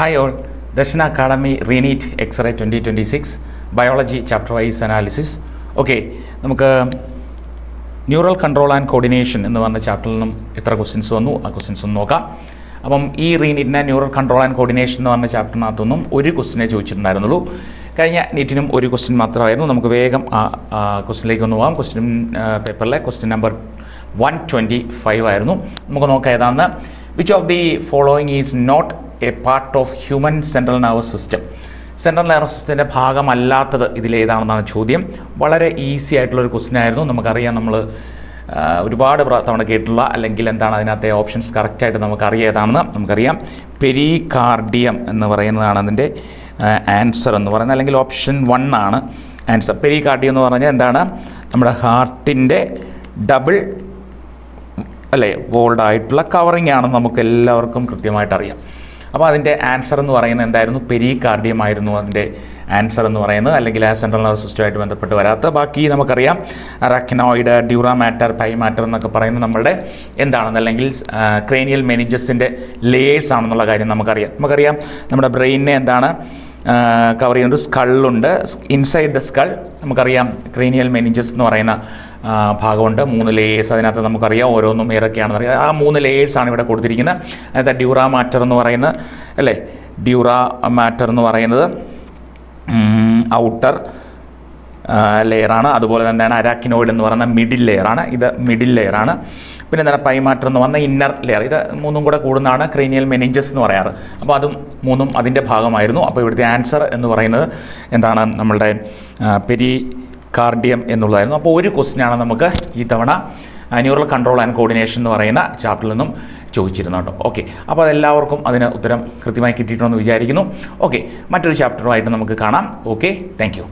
Hi all, Darshana Academy ReNEET X-Ray 2026 Biology Chapter Wise Analysis. Okay, നമുക്ക് neural control and coordination എന്ന് പറഞ്ഞ ചാപ്റ്ററിൽ നിന്നും എത്ര ക്വസ്റ്റ്യൻസ് വന്നു ആ ക്വസ്റ്റ്യൻസ് ഒന്ന് നോക്കാം. അപ്പം ഈ ReNEETനെ ന്യൂറൽ കൺട്രോൾ ആൻഡ് കോർഡിനേഷൻ എന്ന് പറഞ്ഞ ചാപ്റ്ററിനകത്തൊന്നും ഒരു ക്വസ്റ്റിനെ ചോദിച്ചിട്ടുണ്ടായിരുന്നുള്ളൂ. കഴിഞ്ഞ നീറ്റിനും ഒരു ക്വസ്റ്റ്യൻ മാത്രമായിരുന്നു. നമുക്ക് വേഗം ആ ക്വസ്റ്റ്യനിലേക്ക് ഒന്ന് പോകാം. ക്വസ്റ്റ്യൻ പേപ്പറിലെ ക്വസ്റ്റ്യൻ നമ്പർ 125 ആയിരുന്നു. നമുക്ക് നോക്കാം ഏതാണെന്ന്. Which of the following is not a part of human central nervous system. Central nervous സിസ്റ്റത്തിൻ്റെ ഭാഗമല്ലാത്തത് ഇതിലേതാണെന്നാണ് ചോദ്യം. വളരെ ഈസി ആയിട്ടുള്ളൊരു ക്വസ്റ്റ്യൻ ആയിരുന്നു. നമുക്കറിയാം, നമ്മൾ ഒരുപാട് തവണ കേട്ടിട്ടുള്ള അല്ലെങ്കിൽ എന്താണ് അതിനകത്തെ ഓപ്ഷൻസ് കറക്റ്റായിട്ട് നമുക്കറിയാം ഏതാണെന്ന്. നമുക്കറിയാം പെരികാർഡിയം എന്ന് പറയുന്നതാണ് അതിൻ്റെ ആൻസർ എന്ന് പറയുന്നത്, അല്ലെങ്കിൽ ഓപ്ഷൻ 1 ആണ് ആൻസർ. പെരികാർഡിയം എന്ന് പറഞ്ഞാൽ എന്താണ്? നമ്മുടെ ഹാർട്ടിൻ്റെ ഡബിൾ അല്ലേ വോൾഡ് ആയിട്ടുള്ള കവറിങ് ആണെന്ന് നമുക്ക് എല്ലാവർക്കും കൃത്യമായിട്ട് അറിയാം. അപ്പോൾ അതിൻ്റെ ആൻസർ എന്ന് പറയുന്നത് എന്തായിരുന്നു? പെരികാർഡിയം ആയിരുന്നു അതിൻ്റെ ആൻസർ എന്ന് പറയുന്നത്, അല്ലെങ്കിൽ ആ സെൻട്രൽ നെർവസ് സിസ്റ്റമായിട്ട് ബന്ധപ്പെട്ട് വരാത്ത. ബാക്കി നമുക്കറിയാം അറാക്നോയിഡ്, ഡ്യൂറാ മാറ്റർ, പൈ മാറ്റർ എന്നൊക്കെ പറയുന്നത് നമ്മളുടെ എന്താണെന്ന്, അല്ലെങ്കിൽ ക്രേനിയൽ മെനിഞ്ചസിൻ്റെ ലേയേഴ്സ് ആണെന്നുള്ള കാര്യം നമുക്കറിയാം. നമ്മുടെ ബ്രെയിനിനെ എന്താണ് കവർ ചെയ്യുന്നത്? സ്കളുണ്ട്. ഇൻസൈഡ് ദ സ്കൾ നമുക്കറിയാം ക്രേനിയൽ മെനിഞ്ചസ് എന്ന് പറയുന്ന ഭാഗമുണ്ട്. 3 ലേയേഴ്സ് അതിനകത്ത് നമുക്കറിയാം, ഓരോന്നും ഏതൊക്കെയാണെന്ന് അറിയാം. ആ 3 ലേയേഴ്സാണ് ഇവിടെ കൊടുത്തിരിക്കുന്നത്. അതായത് ഡ്യൂറാ മാറ്റർ എന്ന് പറയുന്നത് അല്ലേ, ഡ്യൂറാ മാറ്റർ എന്ന് പറയുന്നത് ഔട്ടർ ലെയറാണ്. അതുപോലെ തന്നെയാണ് അരാക്കിനോയിഡ് എന്ന് പറയുന്ന മിഡിൽ ലെയറാണ്. ഇത് മിഡിൽ ലെയറാണ്. പിന്നെ എന്താണ് പൈ മാറ്റർ എന്ന് പറഞ്ഞാൽ ഇന്നർ ലെയർ. ഇത് 3ഉം കൂടെ കൂടുന്നതാണ് ക്രേനിയൽ മെനിഞ്ചസ് എന്ന് പറയാറ്. അപ്പോൾ അതും 3ഉം അതിൻ്റെ ഭാഗമായിരുന്നു. അപ്പോൾ ഇവിടുത്തെ ആൻസർ എന്ന് പറയുന്നത് എന്താണ്? നമ്മളുടെ പെരികാർഡിയം എന്നുള്ളതായിരുന്നു. അപ്പോൾ ഒരു ക്വസ്റ്റ്യനാണ് നമുക്ക് ഈ തവണ ന്യൂറൽ കൺട്രോൾ ആൻഡ് കോർഡിനേഷൻ എന്ന് പറയുന്ന ചാപ്റ്ററിൽ നിന്നും ചോദിച്ചിരുന്നു കേട്ടോ. ഓക്കെ, അപ്പോൾ അതെല്ലാവർക്കും അതിന് ഉത്തരം കൃത്യമായി കിട്ടിയിട്ടുണ്ടെന്ന് വിചാരിക്കുന്നു. ഓക്കെ, മറ്റൊരു ചാപ്റ്ററുമായിട്ട് നമുക്ക് കാണാം. Okay, thank you.